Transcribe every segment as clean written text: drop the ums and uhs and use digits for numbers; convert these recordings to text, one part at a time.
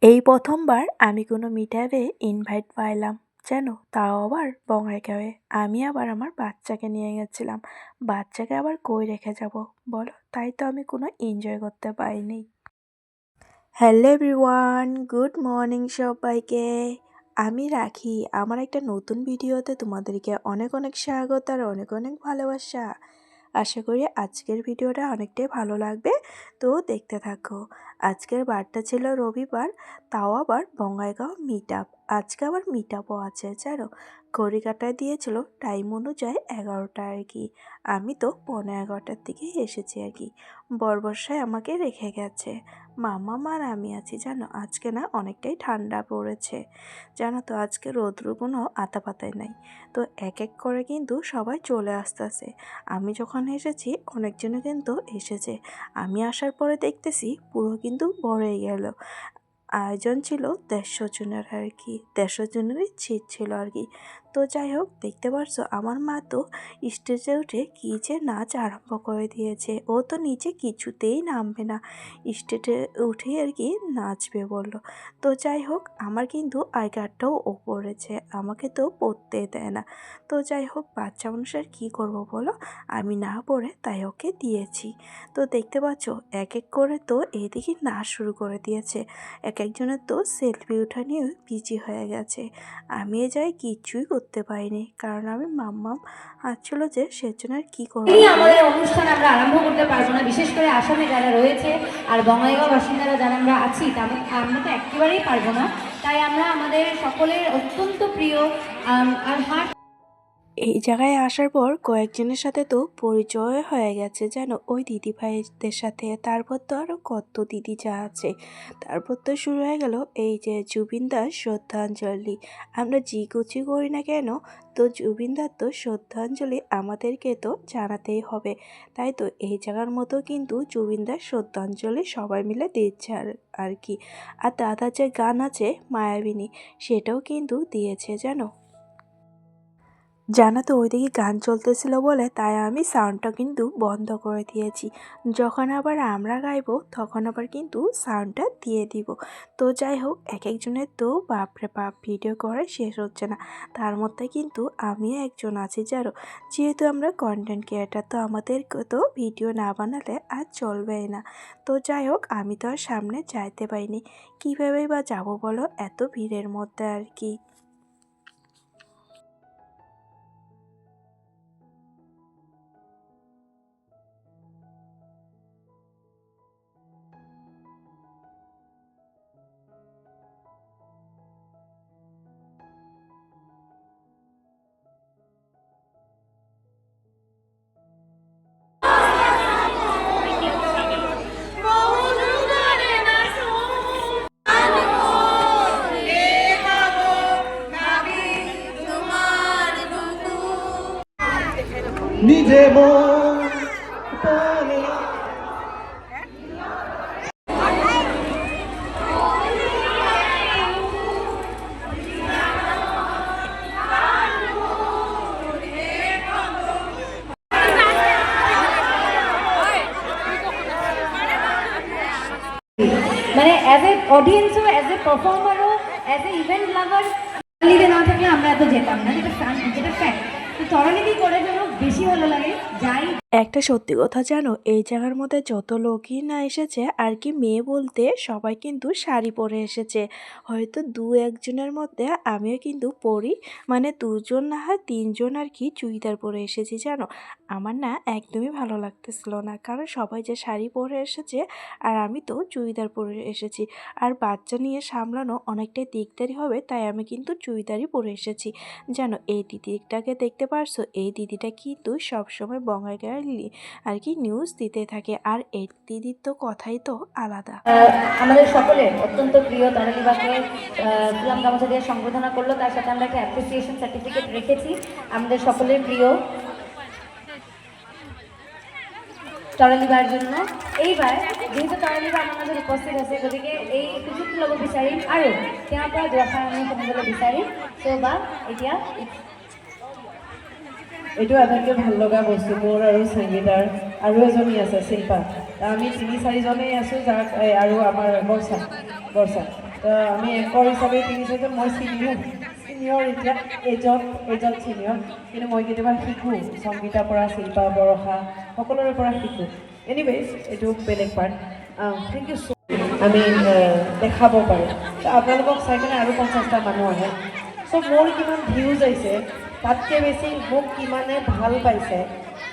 এই প্রথমবার আমি কোনো মিটআপে ইনভাইট পাইলাম জানো, তাও আবার বঙ্গাইগাঁওয়ে। আমি আবার আমার বাচ্চাকে নিয়ে গেছিলাম। বাচ্চাকে আবার কই রেখে যাব বলো, তাই তো আমি কোনো এনজয় করতে পারিনি। হ্যালো এভরিওয়ান, গুড মর্নিং সবাইকে। আমি রাখি, আমার একটা নতুন ভিডিওতে তোমাদেরকে অনেক অনেক স্বাগত আর অনেক অনেক ভালোবাসা। আশা করি আজকের ভিডিওটা অনেকটাই ভালো লাগবে, তো দেখতে থাকো। আজকের বারটা ছিল রবিবার, তাও আবার বঙ্গাইগাঁও মিট আপ। আজকে আবার মিট আপও আছে জানো। ঘড়ি কাটায় দিয়েছিল টাইম অনুযায়ী 11টা আর কি। আমি তো 11:15টার দিকে এসেছি আর কি। বরবর্ষায় আমাকে রেখে গেছে, মামা আর আমি আছি জানো। আজকে না অনেকটাই ঠান্ডা পড়েছে জানো তো, আজকে রৌদ্র কোনো আতা পাতায় নাই। তো এক এক করে কিন্তু সবাই চলে আসতেছে। আমি যখন এসেছি অনেকজনে কিন্তু এসেছে। আমি আসার পরে দেখতেছি পুরো কিন্তু ভরে গেল। আয়োজন ছিল 150 জনের আর কি, 150 জনেরই সিট ছিল আর কি। তো যাই হোক, দেখতে পারছো আমার মা তো স্টেজে উঠে কী যে নাচ আরম্ভ করে দিয়েছে। ও তো নিচে কিছুতেই নামবে না, স্টেজে উঠেই আর কি নাচবে বললো। তো যাই হোক, আমার কিন্তু আই কার্ডটাও ও পড়েছে, আমাকে তো পড়তে দেয় না। তো যাই হোক, বাচ্চা মানুষের কী করবো বলো, আমি না পড়ে তাই ওকে দিয়েছি। তো দেখতে পাচ্ছ এক এক করে তো এদিকে নাচ শুরু করে দিয়েছে। এক একজনের তো সেলফি ওঠা নিয়ে বিজি হয়ে গেছে। আমি এ যাই কিচ্ছুই করতে পারিনি, কারণ আমি মাম্মাম আসছিল যে সেজন্য আর কী করবো। আমাদের অনুষ্ঠান আমরা আরম্ভ করতে পারবো না, বিশেষ করে আসামে যারা রয়েছে আর বঙ্গাইগাঁও বাসিন্দারা যারা আমরা আছি, আমরা তো একেবারেই পারবো না। তাই আমরা আমাদের সকলের অত্যন্ত প্রিয় আর হাট এই জায়গায় আসার পর কয়েকজনের সাথে তো পরিচয় হয়ে গেছে জানো, ওই দিদি ভাইদের সাথে। তারপর তো আরও কত দিদি যা আছে। তারপর তো শুরু হয়ে গেল এই যে জুবিনদার শ্রদ্ধাঞ্জলি। আমরা জি কুচি করি না কেন, তো জুবিনদার তো শ্রদ্ধাঞ্জলি আমাদেরকে তো জানাতেই হবে। তাই তো এই জায়গার মতো কিন্তু জুবিনদার শ্রদ্ধাঞ্জলি সবাই মিলে দিচ্ছে আর কি। আর দাদার যে গান আছে মায়াবিনী, সেটাও কিন্তু দিয়েছে জানো। জানো তো ওইদিকে গান চলতেছিল বলে তাই আমি সাউন্ডটা কিন্তু বন্ধ করে দিয়েছি। যখন আবার আমরা গাইবো তখন আবার কিন্তু সাউন্ডটা দিয়ে দিব। তো যাই হোক, এক একজনের তো বাপরে বাপ ভিডিও করে শেষ হচ্ছে না। তার মধ্যে কিন্তু আমিও একজন আছি জানো। যেহেতু আমরা কন্টেন্ট ক্রিয়েটার, তো আমাদেরকে তো ভিডিও না বানালে আর চলবেই না। তো যাই হোক, আমি তো আর সামনে যাইতে পারিনি, কীভাবেই বা যাবো বলো এত ভিড়ের মধ্যে আর কি। নিজে মানে অ্যাজ এ অডিয়েন্সও, অ্যাজ এ পারফর্মারও, অ্যাজ এ ইভেন্ট লাভার, তরালিতে না থাকলে আমরা এত যেতাম না, যেটা ফ্যাক্ট। তো তরালি করে যেন বেশি ভালো লাগে যাই। একটা সত্যি কথা জানো, এই জায়গার মধ্যে যত লোকই না এসেছে আর কি, মেয়ে বলতে সবাই কিন্তু শাড়ি পরে এসেছে। হয়তো দু একজনের মধ্যে আমিও কিন্তু পরি, মানে দুজন না হয় তিনজন আর কি চুড়িদার পরে এসেছি জানো। আমার না একদমই ভালো লাগতেছিল না, কারণ সবাই যে শাড়ি পরে এসেছে আর আমি তো চুড়িদার পরে এসেছি। আর বাচ্চা নিয়ে সামলানো অনেকটাই দিকদারি হবে, তাই আমি কিন্তু চুড়িদারই পরে এসেছি জানো। এই দিদিটাকে দেখতে পারছো, এই দিদিটা কিন্তু সবসময় বঙ্গাইগাঁও আর কি নিউজ দিতে থাকে, আর এই দিদির তো কথাই তো আলাদা। আমাদের সকলের অত্যন্ত প্রিয় তরালি বাকে ফুলাম গামছা দিয়ে সংবর্ধনা করলো, তার সাথে আমরা একটা অ্যাপ্রিসিয়েশন সার্টিফিকেট রেখেছি আমাদের সকলের প্রিয় তরালিবার জন্য। এইবার যেহেতু তরালিবা আমার মাঝে উপস্থিত আছে, গতিকে এই সুযোগ ল'ব বিচাৰিম আৰু তেওঁৰ পৰা দুআষাৰ আমি শুনিবলৈ বিচাৰিম। চ' বা এতিয়া এইটো আটাইতকৈ ভাল লগা বস্তু মোৰ আৰু সংগীতাৰ আৰু এজনী আছে শিল্পা। আমি 3-4জনেই আছোঁ, যাক আৰু আমাৰ বৰ্ষা তো আমি এংকৰ হিচাপে ৩ মই ছিনিয়ৰ এতিয়া এজত ছিনিয়ৰ, কিন্তু মই কেতিয়াবা শিকোঁ সংগীতাৰ পৰা, শিল্পা বৰষা সকলোৰে পৰা শিকোঁ। এনিৱেজ এইটো বেলেগ পাৰ্ট। থেংক ইউ ছ' আমি দেখাব পাৰোঁ। তো আপোনালোকক চাই কিনে আৰু 50টা মানুহ আহে। চ' মোৰ কিমান ভিউজ আহিছে তাতকৈ বেছি মোক কিমানে ভাল পাইছে,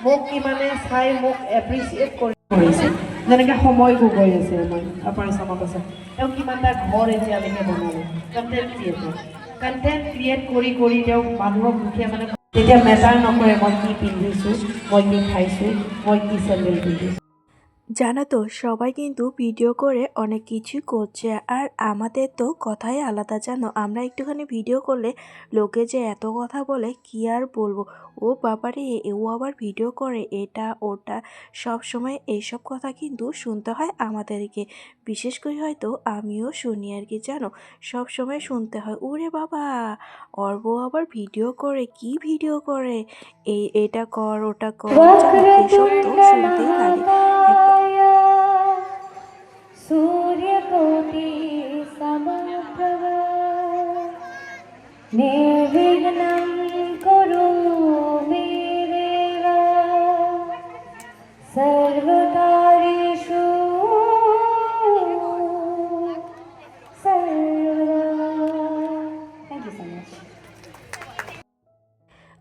মোক কিমানে চাই মোক এপ্ৰিচিয়েট কৰিছে। যেনেকৈ সময় গগৈ আছে আমাৰ আপাৰ আছামত আছে, তেওঁ কিমানটা ঘৰ এতিয়ালৈকে বনালে। কণ্টেণ্ট ক্ৰিয়েট কৰি কৰি তেওঁ মানুহক দুখীয়া মানে তেতিয়া মেটাৰ নকৰে মই কি পিন্ধিছোঁ, মই কি খাইছোঁ, মই কি চেণ্ডেল পিন্ধিছোঁ। জানো তো সবাই কিন্তু ভিডিও করে অনেক কিছুই করছে, আর আমাদের তো কথাই আলাদা। জানো আমরা একটুখানি ভিডিও করলে লোকে যে এত কথা বলে কি আর বলবো। ও বাবারে, ও আবার ভিডিও করে এটা ওটা, সব সময় এইসব কথা কিন্তু শুনতে হয় আমাদেরকে। বিশেষ করে হয়তো আমিও শুনি আর কি। জানো সব সময় শুনতে হয়, ওরে বাবা ওর বউ আবার ভিডিও করে, কি ভিডিও করে, এটা কর ওটা কর। জানো এসব তো শুনতেই লাগে। सूर्यकोटि समप्रभ निर्विघ्नं कुरु मे देव सर्वकार्येषु सर्वदा। Thank you so much.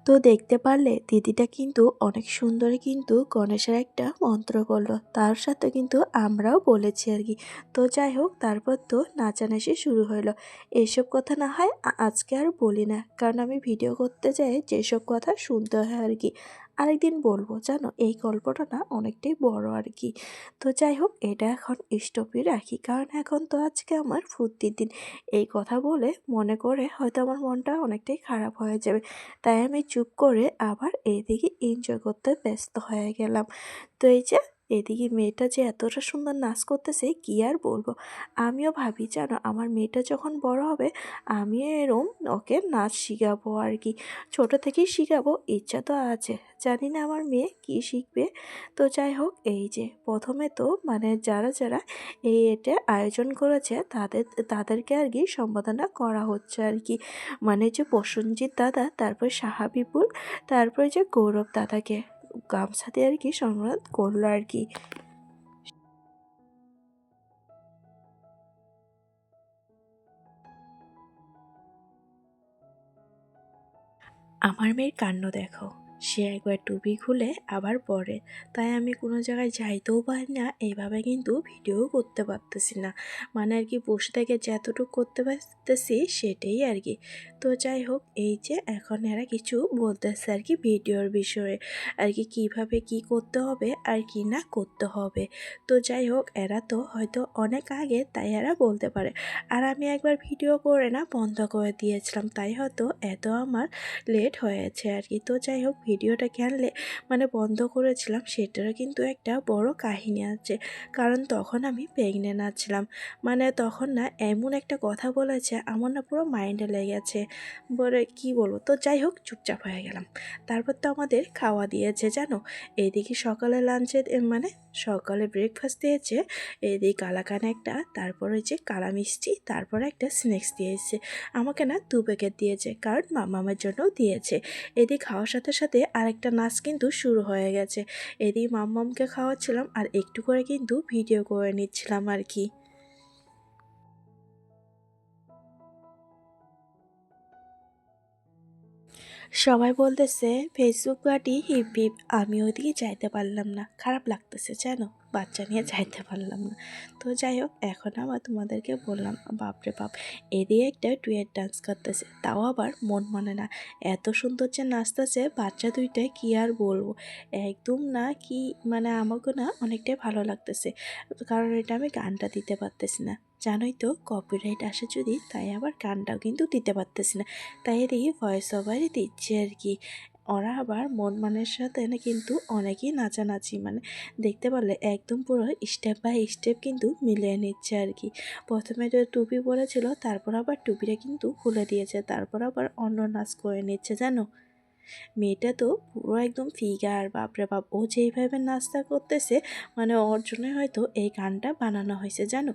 তো দেখতে পারলে দিদিটা কিন্তু অনেক সুন্দরী কিন্তু গণেশের একটা মন্ত্র করলো, তার সাথে কিন্তু আমরাও বলেছি আর কি। তো যাই হোক, তারপর তো নাচানাচি শুরু হলো। এইসব কথা না হয় আজকে আর বলি না, কারণ আমি ভিডিও করতে যাই যেসব কথা শুনতে হয় আর কি আরেকদিন বলবো। জানো এই গল্পটা না অনেকটাই বড় আর কি। তো যাই হোক, এটা এখন স্টপই রাখি, কারণ এখন তো আজকে আমার ফুর্তির দিন। এই কথা বলে মনে করে হয়তো আমার মনটা অনেকটাই খারাপ হয়ে যাবে, তাই আমি চুপ করে আবার এইদিকে এনজয় করতে ব্যস্ত হয়ে গেলাম। তো এই যে এদিকে মেয়েটা যে এতটা সুন্দর নাচ করতেছে কি আর বলবো। আমিও ভাবি জানো আমার মেয়েটা যখন বড় হবে আমিও এরম ওকে নাচ শিখাবো আর কি। ছোট থেকেই শিখাবো ইচ্ছা তো আছে, জানি না আমার মেয়ে কি শিখবে। তো যাই হোক, এই যে প্রথমে তো মানে যারা যারা এটা আয়োজন করেছে তাদেরকে আর কি সম্বোধনা করা হচ্ছে আর কি। মানে যে প্রসেনজিৎ দাদা, তারপর সাহা বিপুল, তারপর যে গৌরব দাদাকে গামছা দিয়ে আর কি সম্মান করলো আর কি। আমার মেয়ের কাণ্ড দেখো, সে একবার টুপি খুলে আবার পরে, তাই আমি কোনো জায়গায় যাইতেও পারি না, এইভাবে কিন্তু ভিডিও করতে পারতেছি না। মানে আর কি বসে থেকে যতটুকু করতে পারতেছি সেটাই আর কি। তো যাই হোক, এই যে এখন এরা কিছু বলতেছে আর কি ভিডিওর বিষয়ে আর কি, কীভাবে কি করতে হবে আর কি না করতে হবে। তো যাই হোক, এরা তো হয়তো অনেক আগে, তাই এরা বলতে পারে। আর আমি একবার ভিডিও করে না বন্ধ করে দিয়েছিলাম, তাই হয়তো এত আমার লেট হয়েছে আর কি। তো যাই হোক, ভিডিওটা ক্যানলে মানে বন্ধ করেছিলাম সেটারও কিন্তু একটা বড় কাহিনী আছে, কারণ তখন আমি প্রেগনেন্ট আছিলাম। মানে তখন না এমন একটা কথা বলেছে আমার না পুরো মাইন্ডে লেগেছে, বলে কি বলবো। তো যাই হোক, চুপচাপ হয়ে গেলাম। তারপর তো আমাদের খাওয়া দিয়েছে জানো, এইদিকে সকালে লাঞ্চে মানে সকালে ব্রেকফাস্ট দিয়েছে, এইদিকে কালাকান একটা, তারপর ওই যে কালা মিষ্টি, তারপরে একটা স্ন্যাক্স দিয়েছে। আমাকে না 2 প্যাকেট দিয়েছে, কারণ মামামের জন্যও দিয়েছে। এদিকে খাওয়ার সাথে সাথে আরেকটা নাচ কিন্তু শুরু হয়ে গেছে। এদিকে মাম্মামকে খাওয়াচ্ছিলাম আর একটু করে কিন্তু ভিডিও করে নিচ্ছিলাম আর কি। সবাই বলতেছে ফেসবুক পার্টি হিপ হিপ, আমি ওইদিকে যাইতে পারলাম না, খারাপ লাগতেছে জানো, বাচ্চা নিয়ে যাইতে পারলাম না। তো যাই হোক, এখন আবার তোমাদেরকে বললাম বাপরে বাপ, এদিকে একটা ডুয়েট ডান্স করতেছে, তাও আবার মন মানে না, এত সুন্দর যে নাচতেছে বাচ্চা দুইটায় কি আর বলবো। একদম না কি মানে আমাকে না অনেকটাই ভালো লাগতেছে, কারণ এটা আমি গানটা দিতে পারতেছি না, জানোই তো কপিরাইট আসে যদি, তাই আবার গানটাও কিন্তু দিতে পারতেছি না, তাই এদিকে ভয়েস ওভারই দিচ্ছে আর কি। ওরা আবার মন মানের সাথে না কিন্তু অনেকেই নাচানাচি মানে দেখতে পারলে একদম পুরো স্টেপ বাই স্টেপ কিন্তু মিলিয়ে নিচ্ছে আর কি। প্রথমে তো টুপি পরেছিল, তারপর আবার টুপিটা কিন্তু খুলে দিয়েছে, তারপর আবার অন্য নাচ করে নিচ্ছে জানো। মেয়েটা তো পুরো একদম ফিগার, বাপরে বাপ, ও যেইভাবে নাচটা করতেছে মানে ওর জন্য হয়তো এই গানটা বানানো হয়েছে জানো।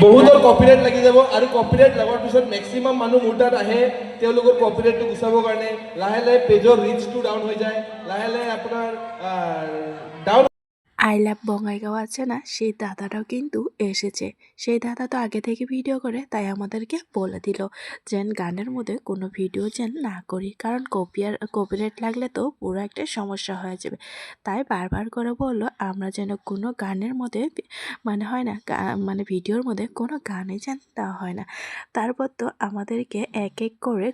বহুতৰ কপিৰাইট লাগি যাব আৰু কপিৰাইট লগাৰ পিছত মেক্সিমাম মানুহ মোৰ তাত আহে তেওঁলোকৰ কপিৰাইটটো গুচাবৰ কাৰণে লাহে লাহে পেজৰ ৰিচটো ডাউন হৈ যায় লাহে লাহে আপোনাৰ ডাউন। আই লাভ বঙ্গাইগাঁও আছে না, সেই দাদাটাও কিন্তু এসেছে। সেই দাদা তো আগে থেকে ভিডিও করে, তাই আমাদেরকে বলে দিল যেন গানের মধ্যে কোনো ভিডিও যেন না করি, কারণ কপিরাইট লাগলে তো পুরো একটা সমস্যা হয়ে যাবে। তাই বারবার করে বললো আমরা যেন কোনো গানের মধ্যে মানে হয় না মানে ভিডিওর মধ্যে কোনো গানে যেন দেওয়া হয় না। তারপর তো আমাদেরকে এক এক করে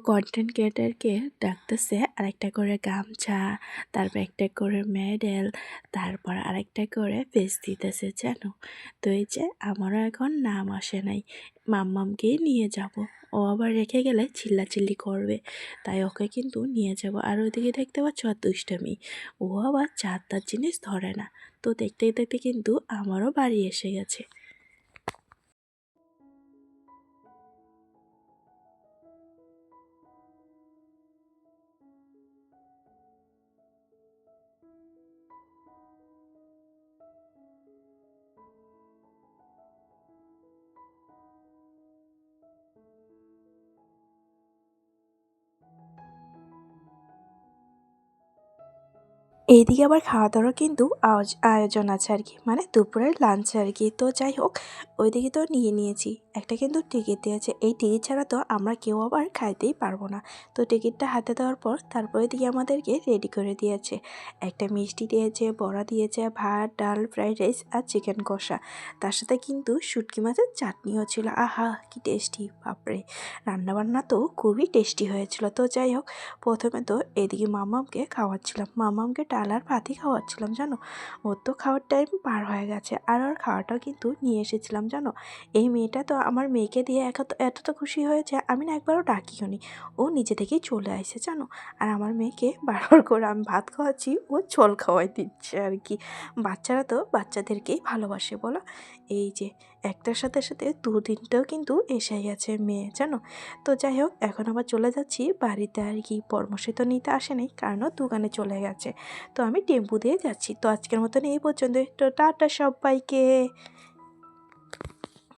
কন্টেন্ট ক্রিয়েটারকে ডাকতেছে আরেকটা করে গামছা, তারপর একটা করে মেডেল, তারপর আরেকটা করে ফেস দিতেছে জানো। তো এই যে আমারও এখন নাম আসে নাই, মাম্মামকেই নিয়ে যাব। ও আবার রেখে গেলে চিল্লাচিল্লি করবে, তাই ওকে কিন্তু নিয়ে যাব। আর ওইদিকে দেখতে পাচ্ছ দুষ্টামি, ও আবার চার তার জিনিস ধরে না। তো দেখতে দেখতে কিন্তু আমারও বাড়ি এসে গেছে। এইদিকে আবার খাওয়া দাওয়ারও কিন্তু আয়োজন আছে আর কি, মানে দুপুরের লাঞ্চ আর কি। তো যাই হোক, ওইদিকে তো নিয়ে নিয়েছি, একটা কিন্তু টিকিট দিয়েছে। এই টিকিট ছাড়া তো আমরা কেউ আবার খাইতেই পারবো না। তো টিকিটটা হাতে দেওয়ার পর তারপরে দিকে আমাদেরকে রেডি করে দিয়েছে। একটা মিষ্টি দিয়েছে, বড়া দিয়েছে, ভাত, ডাল, ফ্রাইড রাইস আর চিকেন কষা। তার সাথে কিন্তু শুটকি মাছের চাটনিও ছিল। আহা কি টেস্টি, বাপরে! রান্নাবান্না তো খুবই টেস্টি হয়েছিল। তো যাই হোক, প্রথমে তো এদিকে মামামকে খাওয়াচ্ছিলাম, মামামকে ডাল আর ভাতই খাওয়াচ্ছিলাম জানো। ওর তো খাওয়ার টাইম পার হয়ে গেছে, আর ওর খাওয়াটাও কিন্তু নিয়ে এসেছিলাম জানো। এই মেয়েটা তো আমার মেয়েকে দিয়ে এত তো খুশি হয়েছে, আমি না একবারও ডাকিও নি, ও নিজে থেকেই চলে আসে জানো। আর আমার মেয়েকে বারবার করে আমি ভাত খাওয়াচ্ছি, ও ঝোল খাওয়াই দিচ্ছে আর কি। বাচ্চারা তো বাচ্চাদেরকেই ভালোবাসে বলো। এই যে একটার সাথে সাথে দু তিনটেও কিন্তু এসে গেছে মেয়ে জানো। তো যাই হোক, এখন আবার চলে যাচ্ছি বাড়িতে আর কি। পরামর্শ তো নিতে আসেনি, কারণ ও দোকানে চলে গেছে। তো আমি টেম্পু দিয়ে যাচ্ছি। তো আজকের মতন এই পর্যন্ত, তো টাটা সবাইকে।